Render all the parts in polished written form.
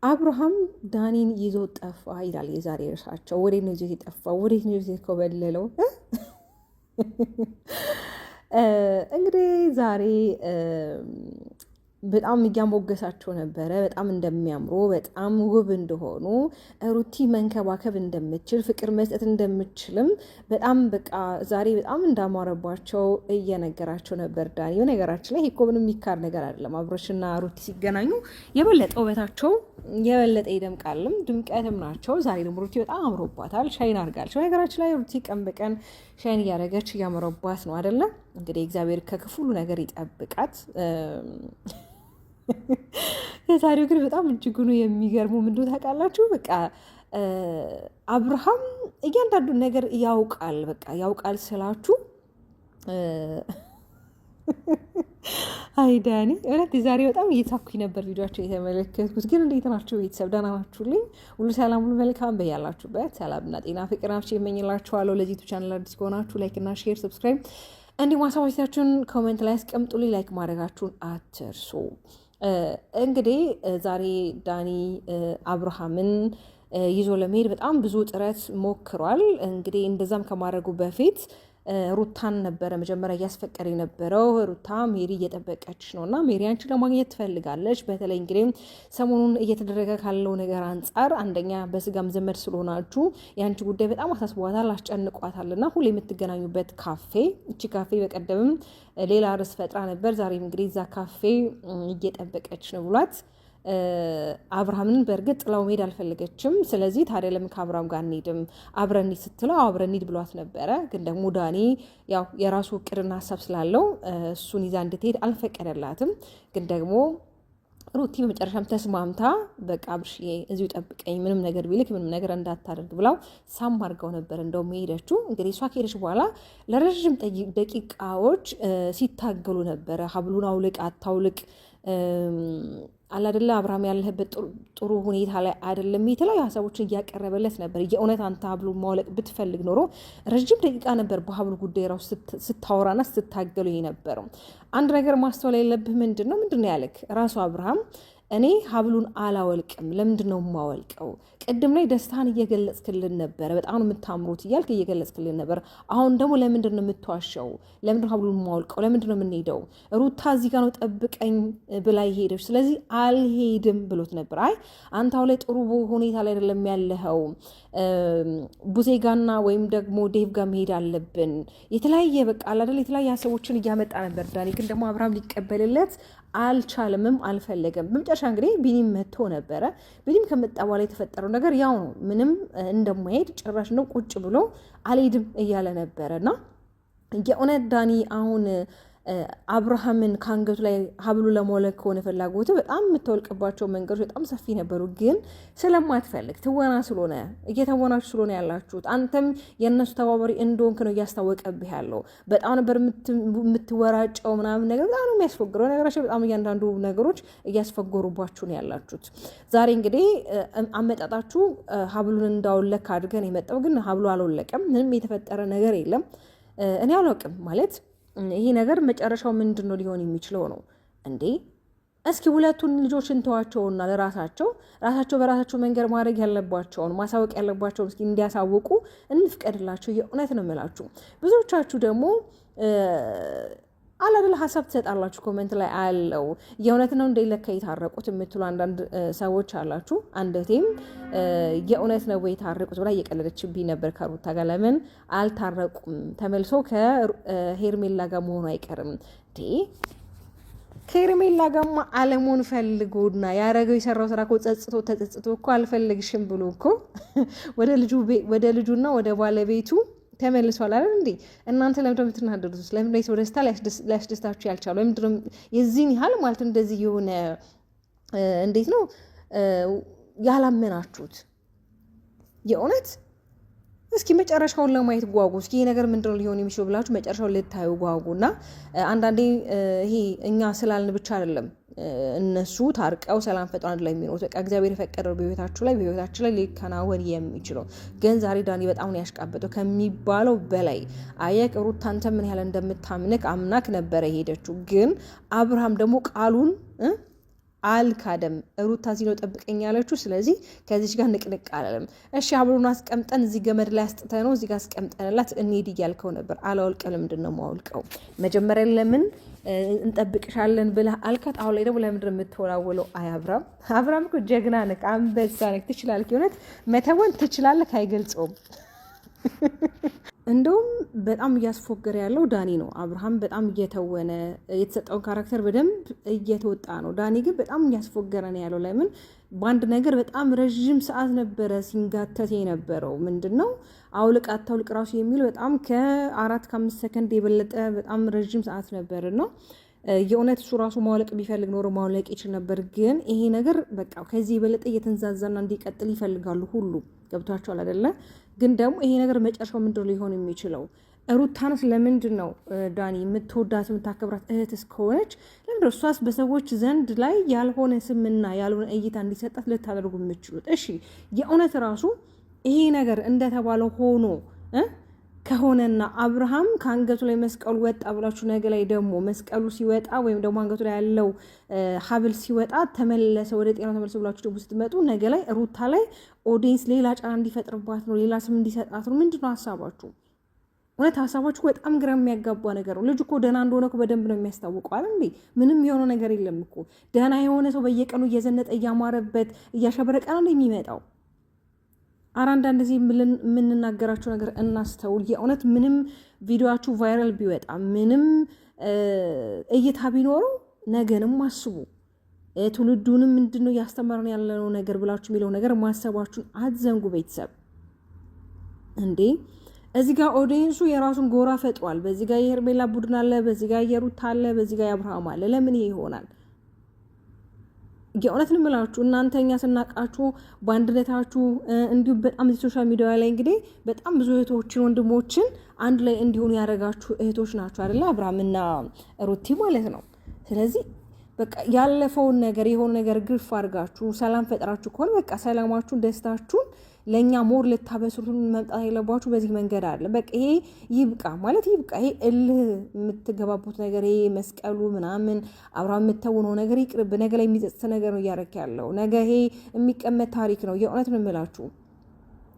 አብርሃም ዳኒን ይዞ ጠፋ ይላል የዛሬ ርዕሳቸው። ወዴት ነው ይዞት የጠፋው? ወዴት ነው ይዞት የኮበለለው? እንግዲህ ዛሬ በጣም እያሞገሳቸው ነበረ። በጣም እንደሚያምሩ፣ በጣም ውብ እንደሆኑ፣ ሩቲ መንከባከብ እንደምችል፣ ፍቅር መስጠት እንደምችልም በጣም በቃ ዛሬ በጣም እንዳማረባቸው እየነገራቸው ነበር ዳኒ። በነገራችን ላይ እኮ ምንም የሚካድ ነገር አይደለም። አብርሽና ሩቲ ሲገናኙ የበለጠ ውበታቸው የበለጠ ይደምቃልም ድምቀትም ናቸው። ዛሬ ደግሞ ሩቲ በጣም አምሮባታል፣ ሻይን አድርጋለች። በነገራችን ላይ ሩቲ ቀን በቀን ሻይን እያደረገች እያመረባት ነው አይደለም። እንግዲህ እግዚአብሔር ከክፉሉ ነገር ይጠብቃት። የዛሬው ግን በጣም እጅጉኑ የሚገርሙ ምንድነው ታውቃላችሁ? በቃ አብርሃም እያንዳንዱን ነገር ያውቃል። በቃ ያውቃል ስላችሁ አይ ዳኒ እውነት ዛሬ በጣም እየሳኩኝ ነበር ቪዲዮቸው የተመለከትኩት። ግን እንዴት ናችሁ ቤተሰብ? ደህና ናችሁልኝ? ሁሉ ሰላም ሁሉ መልካም በያላችሁበት ሰላምና ጤና ፍቅር ናችሁ የመኝላችኋለሁ። ለዚህ ቻናል አዲስ ከሆናችሁ ላይክ እና ሼር ሰብስክራይብ እንዲሁም ሀሳቦቻችሁን ኮሜንት ላይ አስቀምጡልኝ። ላይክ ማድረጋችሁን አትርሱ። እንግዲህ ዛሬ ዳኒ አብርሃምን ይዞ ለመሄድ በጣም ብዙ ጥረት ሞክሯል። እንግዲህ እንደዛም ከማድረጉ በፊት ሩታን ነበረ መጀመሪያ እያስፈቀደ የነበረው። ሩታ ሜሪ እየጠበቀች ነው እና ሜሪ አንቺን ለማግኘት ትፈልጋለች። በተለይ እንግዲህ ሰሞኑን እየተደረገ ካለው ነገር አንጻር አንደኛ በስጋም ዘመድ ስለሆናችሁ የአንቺ ጉዳይ በጣም አሳስቧታል፣ አስጨንቋታል እና ሁሌ የምትገናኙበት ካፌ እቺ ካፌ በቀደምም ሌላ ርዕስ ፈጥራ ነበር። ዛሬም እንግዲህ እዛ ካፌ እየጠበቀች ነው ብሏት አብርሃምን በእርግጥ ጥላው መሄድ አልፈለገችም። ስለዚህ ታዲያ ለምን ከአብርሃም ጋር እንሂድም አብረን እንሂድ ስትለው አብረን እንሂድ ብሏት ነበረ። ግን ደግሞ ዳኒ ያው የራሱ እቅድና ሀሳብ ስላለው እሱን ይዛ እንድትሄድ አልፈቀደላትም። ግን ደግሞ ሩቲ በመጨረሻም ተስማምታ በቃ አብርሽዬ እዚሁ ጠብቀኝ፣ ምንም ነገር ቢልክ ምንም ነገር እንዳታደርግ ብላው ሳም አድርገው ነበር እንደውም ሄደችው። እንግዲህ እሷ ከሄደች በኋላ ለረዥም ደቂቃዎች ሲታገሉ ነበረ። ሀብሉን አውልቅ አታውልቅ አላደለ አብርሃም ያለህበት ጥሩ ሁኔታ ላይ አይደለም። የተለያዩ ሀሳቦችን እያቀረበለት ነበር። የእውነት አንተ ሀብሉ ማውለቅ ብትፈልግ ኖሮ ረዥም ደቂቃ ነበር በሀብሉ ጉዳይ ራሱ ስታወራና ስትታገሉ የነበረው። አንድ ነገር ማስተዋል የለብህ ምንድን ነው ያለክ ራሱ አብርሃም እኔ ሀብሉን አላወልቅም። ለምንድን ነው የማወልቀው? ቅድም ላይ ደስታን እየገለጽክልን ነበረ፣ በጣም ነው የምታምሩት እያልክ እየገለጽክልን ነበር። አሁን ደግሞ ለምንድን ነው የምትዋሸው? ለምንድን ነው ሀብሉን የማወልቀው? ለምንድን ነው የምንሄደው? ሩታ እዚህ ጋር ነው ጠብቀኝ ብላ ሄደች፣ ስለዚህ አልሄድም ብሎት ነበር። አይ አንተ አሁን ላይ ጥሩ ሁኔታ ላይ አይደለም ያለኸው፣ ቡዜጋና ወይም ደግሞ ዴቭ ጋር መሄድ አለብን። የተለያየ በቃ አላደለ የተለያየ ሀሳቦችን እያመጣ ነበር ዳኒ። ግን ደግሞ አብርሃም ሊቀበልለት አልቻልምም፣ አልፈለገም። በመጨረሻ እንግዲህ ቢኒም መጥቶ ነበረ። ቢኒም ከመጣ በኋላ የተፈጠረው ነገር ያው ነው። ምንም እንደማይሄድ ጭራሽ ነው ቁጭ ብሎ አልሄድም እያለ ነበረ እና የእውነት ዳኒ አሁን አብርሃምን ከአንገቱ ላይ ሀብሉ ለማውለቅ ከሆነ ፍላጎት በጣም የምታወልቅባቸው መንገዶች በጣም ሰፊ ነበሩ። ግን ስለማትፈልግ ትወና ስለሆነ እየተወናችሁ ስለሆነ ያላችሁት አንተም የእነሱ ተባባሪ እንደሆንክ ነው እያስታወቀብህ ያለው። በጣም ነበር የምትወራጨው ምናምን ነገር በጣም ነው የሚያስፈግረው ነገራቸው። በጣም እያንዳንዱ ነገሮች እያስፈገሩባችሁ ነው ያላችሁት። ዛሬ እንግዲህ አመጣጣችሁ ሀብሉን እንዳወለቅ አድርገን የመጣው ግን ሀብሉ አልወለቀም። ምንም የተፈጠረ ነገር የለም። እኔ አላውቅም ማለት ይሄ ነገር መጨረሻው ምንድን ነው ሊሆን የሚችለው ነው እንዴ? እስኪ ሁለቱን ልጆች እንተዋቸውና ራሳቸው በራሳቸው መንገድ ማድረግ ያለባቸውን ማሳወቅ ያለባቸውን እስኪ እንዲያሳውቁ እንፍቀድላቸው። የእውነት ነው የምላችሁ። ብዙዎቻችሁ ደግሞ አላደለ ሀሳብ ትሰጣላችሁ ኮሜንት ላይ አለው። የእውነት ነው እንደ ለካ የታረቁት የምትሉ አንዳንድ ሰዎች አላችሁ። አንደቴም የእውነት ነው ወይ የታረቁት ብላ እየቀለደችብኝ ነበር ከሩታ ጋር። ለምን አልታረቁም? ተመልሶ ከሄርሜላ ጋር መሆኑ አይቀርም እንዴ? ከሄርሜላ ጋርማ አለሙን ፈልጎና ያረገው የሰራው ስራ እኮ ተጸጽቶ እኮ አልፈልግሽም ብሎ እኮ ወደ ልጁና ወደ ባለቤቱ ተመልሷል አይደል እንዴ? እናንተ ለምንድን ነው የምትናደዱት? ለምንድን ነው የሰው ደስታ ሊያስደስታችሁ ያልቻሉ? ለምንድን ነው የዚህን ያህል ማለት እንደዚህ የሆነ እንዴት ነው ያላመናችሁት? የእውነት እስኪ መጨረሻውን ለማየት ጓጉ። እስኪ ይሄ ነገር ምንድን ነው ሊሆን የሚችለው ብላችሁ መጨረሻውን ልታዩ ጓጉና አንዳንዴ ይሄ እኛ ስላልን ብቻ አይደለም እነሱ ታርቀው ሰላም ፈጥረው አንድ ላይ የሚኖሩት። በቃ እግዚአብሔር የፈቀደው በህይወታችን ላይ ሊከናወን የሚችለው። ግን ዛሬ ዳኒ በጣም ነው ያሽቃበጠው ከሚባለው በላይ። አየህ ሩታ አንተ ምን ያህል እንደምታምንክ አምናክ ነበረ ሄደችው። ግን አብርሃም ደግሞ ቃሉን አልካደም። ሩታ እዚህ ነው ጠብቀኝ ያለችው። ስለዚህ ከዚች ጋር ንቅንቅ አላለም። እሺ አብሮን አስቀምጠን እዚህ ገመድ ላይ አስጥተ ነው እዚህ ጋር አስቀምጠንላት እንሂድ እያልከው ነበር። አላወልቀ ለምንድን ነው የማወልቀው? መጀመሪያ ለምን እንጠብቅሻለን ብለህ አልካት። አሁን ላይ ደግሞ ለምንድን ነው የምትወላወለው? አይ አብርሃም እኮ ጀግና ነህ፣ አንበሳ ነህ፣ ትችላለህ። እውነት መተወን ትችላለህ፣ አይገልጸውም። እንደውም በጣም እያስፎገረ ያለው ዳኒ ነው። አብርሃም በጣም እየተወነ የተሰጠውን ካራክተር በደንብ እየተወጣ ነው። ዳኒ ግን በጣም እያስፎገረ ነው ያለው። ለምን በአንድ ነገር በጣም ረዥም ሰዓት ነበረ ሲንጋተት የነበረው። ምንድን ነው አውልቅ አታውልቅ ራሱ የሚለው በጣም ከ4-5 ሰከንድ የበለጠ በጣም ረዥም ሰዓት ነበር ነው። የእውነት እሱ ራሱ ማውለቅ ቢፈልግ ኖሮ ማውለቅ ይችል ነበር። ግን ይሄ ነገር በቃ ከዚህ የበለጠ እየተንዛዛና እንዲቀጥል ይፈልጋሉ ሁሉ። ገብቷቸዋል አይደለ? ግን ደግሞ ይሄ ነገር መጨረሻው ምንድን ሊሆን የሚችለው? ሩታንስ ለምንድን ነው ዳኒ የምትወዳት የምታከብራት እህት እስከሆነች ለምንድን እሷስ በሰዎች ዘንድ ላይ ያልሆነ ስምና ያልሆነ እይታ እንዲሰጣት ልታደርጉ የምችሉት? እሺ የእውነት ራሱ ይሄ ነገር እንደተባለው ሆኖ ከሆነና አብርሃም ከአንገቱ ላይ መስቀሉ ወጣ ብላችሁ ነገ ላይ ደግሞ መስቀሉ ሲወጣ ወይም ደግሞ አንገቱ ላይ ያለው ሀብል ሲወጣ ተመለሰ ወደ ጤና ተመለሰ ብላችሁ ደግሞ ስትመጡ ነገ ላይ ሩታ ላይ ኦዲየንስ ሌላ ጫና እንዲፈጥርባት ነው፣ ሌላ ስም እንዲሰጣት ነው። ምንድን ነው ሀሳባችሁ? እውነት ሀሳባችሁ በጣም ግራ የሚያጋባ ነገር ነው። ልጅ እኮ ደህና እንደሆነ እኮ በደንብ ነው የሚያስታውቀው አይደል እንዴ? ምንም የሆነ ነገር የለም እኮ። ደህና የሆነ ሰው በየቀኑ እየዘነጠ እያማረበት እያሸበረቀ ነው የሚመጣው። አንዳንድ ጊዜ የምንናገራቸው ነገር እናስተውል። የእውነት ምንም ቪዲዮችሁ ቫይራል ቢወጣ ምንም እይታ ቢኖረው ነገንም አስቡ። ትውልዱንም ምንድነው እያስተማርን ያለነው ነገር ብላችሁ የሚለው ነገር ማሰባችሁን አትዘንጉ። ቤተሰብ እንዴ እዚህ ጋር ኦዲየንሱ የራሱን ጎራ ፈጥሯል። በዚህ ጋር የሄርሜላ ቡድን አለ፣ በዚህ ጋር የሩታ አለ፣ በዚህ ጋር የአብርሃም አለ። ለምን ይሄ ይሆናል? የእውነት ልምላችሁ እናንተኛ ስናቃችሁ በአንድነታችሁ እንዲሁም በጣም ሶሻል ሚዲያ ላይ እንግዲህ በጣም ብዙ እህቶችን ወንድሞችን አንድ ላይ እንዲሆኑ ያደረጋችሁ እህቶች ናቸው አይደለ? አብርሃምና ሩቲ ማለት ነው። ስለዚህ በቃ ያለፈውን ነገር የሆነ ነገር ግርፍ አድርጋችሁ ሰላም ፈጥራችሁ ከሆነ በቃ ሰላማችሁን ደስታችሁን ለእኛ ሞር ልታበስሩን መምጣት የለባችሁ በዚህ መንገድ አለ። በቃ ይሄ ይብቃ ማለት ይብቃ። ይሄ እልህ የምትገባቡት ነገር ይሄ መስቀሉ ምናምን አብርሃም የምትተውነው ነገር ይቅርብ። ነገ ላይ የሚጸጽት ነገር ነው እያረክ ያለው። ነገ ይሄ የሚቀመጥ ታሪክ ነው። የእውነት ነው የምላችሁ።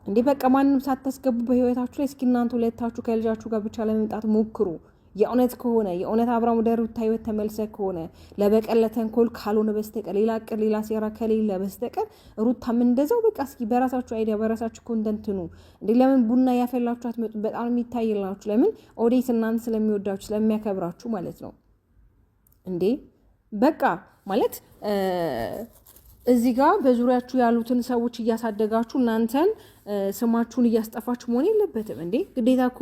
እንዲህ በቃ ማንም ሳታስገቡ በህይወታችሁ ላይ እስኪ እናንተ ሁለታችሁ ከልጃችሁ ጋር ብቻ ለመምጣት ሞክሩ። የእውነት ከሆነ የእውነት አብርሃም ወደ ሩታ ህይወት ተመልሰ ከሆነ ለበቀል ለተንኮል ካልሆነ በስተቀር ሌላ ቅር ሌላ ሴራ ከሌለ በስተቀር ሩታም እንደዛው በቃ እስኪ በራሳችሁ አይዲያ በራሳችሁ ኮንተንትኑ እንዴ ለምን ቡና ያፈላችሁ አትመጡ? በጣም የሚታይላችሁ ለምን ኦዲየንስ እናንተ ስለሚወዳችሁ ስለሚያከብራችሁ ማለት ነው እንዴ በቃ ማለት እዚህ ጋር በዙሪያችሁ ያሉትን ሰዎች እያሳደጋችሁ እናንተን ስማችሁን እያስጠፋችሁ መሆን የለበትም እንዴ። ግዴታ እኮ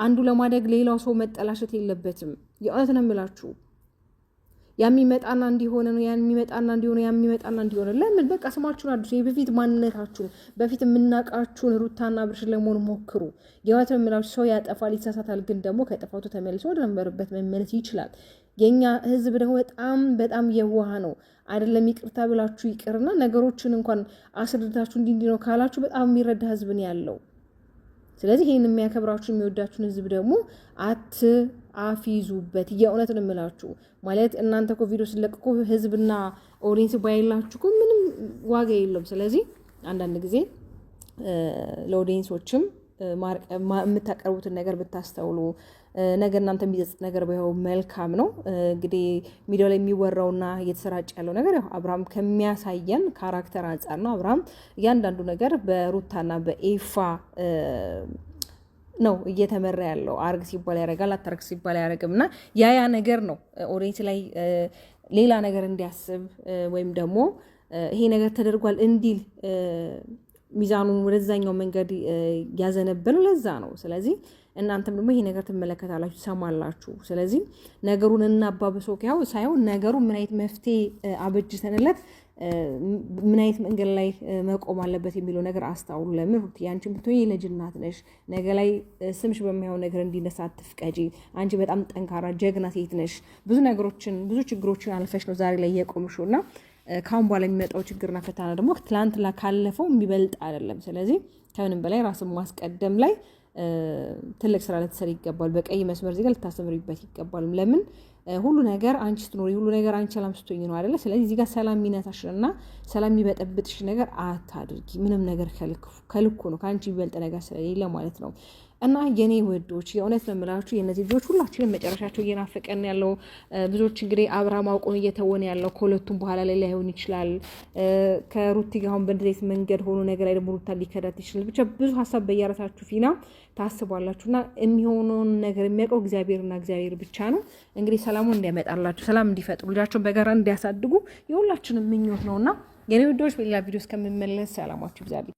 አንዱ ለማደግ ሌላው ሰው መጠላሸት የለበትም። የእውነት ነው የምላችሁ። የሚመጣና እንዲሆነ ነው የሚመጣና እንዲሆነ የሚመጣና እንዲሆነ ለምን በቃ ስማችሁን አድሱ። የበፊት ማንነታችሁን በፊት የምናውቃችሁን ሩታና አብርሽን ለመሆን ሞክሩ። የእውነት ነው የምላችሁ። ሰው ያጠፋል ይሳሳታል፣ ግን ደግሞ ከጥፋቱ ተመልሶ ወደ ነበረበት መመለስ ይችላል። የኛ ህዝብ ደግሞ በጣም በጣም የዋህ ነው አይደለም። ይቅርታ ብላችሁ ይቅርና ነገሮችን እንኳን አስረድታችሁ እንዲህ ነው ካላችሁ በጣም የሚረዳ ህዝብ ነው ያለው። ስለዚህ ይሄን የሚያከብራችሁ የሚወዳችሁን ህዝብ ደግሞ አትአፊዙበት። የእውነት ነው የምላችሁ። ማለት እናንተ እኮ ቪዲዮ ስለቅቆ ህዝብና ኦዲየንስ ባይላችሁ እኮ ምንም ዋጋ የለውም። ስለዚህ አንዳንድ ጊዜ ለኦዲየንሶችም የምታቀርቡትን ነገር ብታስተውሉ ነገር እናንተ የሚጸጽት ነገር ባይሆን መልካም ነው። እንግዲህ ሚዲያው ላይ የሚወራውና እየተሰራጨ ያለው ነገር ያው አብርሃም ከሚያሳየን ካራክተር አንጻር ነው። አብርሃም እያንዳንዱ ነገር በሩታና በኤፋ ነው እየተመራ ያለው። አርግ ሲባል ያደርጋል፣ አታርግ ሲባል አያደርግም። እና ያ ነገር ነው ኦዲየንስ ላይ ሌላ ነገር እንዲያስብ ወይም ደግሞ ይሄ ነገር ተደርጓል እንዲል ሚዛኑን ወደዛኛው መንገድ ያዘነበለው ለዛ ነው። ስለዚህ እናንተም ደግሞ ይሄ ነገር ትመለከታላችሁ፣ ትሰማላችሁ። ስለዚህ ነገሩን እናባብሰው ያው ሳይሆን ነገሩ ምን አይነት መፍትሄ አበጅተንለት ምን አይነት መንገድ ላይ መቆም አለበት የሚለው ነገር አስተውሉ። ለምን ሩት አንቺ ብትሆኚ የልጅ እናት ነሽ። ነገ ላይ ስምሽ በማይሆን ነገር እንዲነሳ አትፍቀጂ። አንቺ በጣም ጠንካራ ጀግና ሴት ነሽ። ብዙ ነገሮችን ብዙ ችግሮችን አልፈሽ ነው ዛሬ ላይ የቆምሽውና ካሁን በኋላ የሚመጣው ችግርና ፈተና ደግሞ ትላንት ካለፈው የሚበልጥ አይደለም። ስለዚህ ከምንም በላይ ራስን ማስቀደም ላይ ትልቅ ስራ ልትሰሪ ይገባል። በቀይ መስመር ዜጋ ልታስተምሪበት ይገባል። ለምን ሁሉ ነገር አንቺ ስትኖሪ ሁሉ ነገር አንቺ ሰላም ስትሆኝ ነው አይደለ? ስለዚህ እዚህ ጋር ሰላም የሚነሳሽና ሰላም የሚበጠብጥሽ ነገር አታድርጊ። ምንም ነገር ከልኩ ነው፣ ከአንቺ የሚበልጥ ነገር ስለሌለ ማለት ነው። እና የኔ ወዶች የእውነት ነው የምላችሁ የእነዚህ ልጆች ሁላችንም መጨረሻቸው እየናፈቀን ያለው ብዙዎች እንግዲህ አብርሃም አውቆን እየተወነ ያለው ከሁለቱም በኋላ ላይ ላይሆን ይችላል። ከሩቲ ጋር አሁን በእንደዚህ መንገድ ሆኖ ነገር ላይ ደግሞ ሩታ ሊከዳት ይችላል። ብቻ ብዙ ሀሳብ በየራሳችሁ ፊና ታስባላችሁና የሚሆነውን ነገር የሚያውቀው እግዚአብሔርና እግዚአብሔር ብቻ ነው። እንግዲህ ሰላሙን እንዲያመጣላችሁ፣ ሰላም እንዲፈጥሩ፣ ልጃቸውን በጋራ እንዲያሳድጉ የሁላችንም ምኞት ነውና የኔ ወዶች በሌላ ቪዲዮ እስከምመለስ ሰላማችሁ ይብዛልኝ።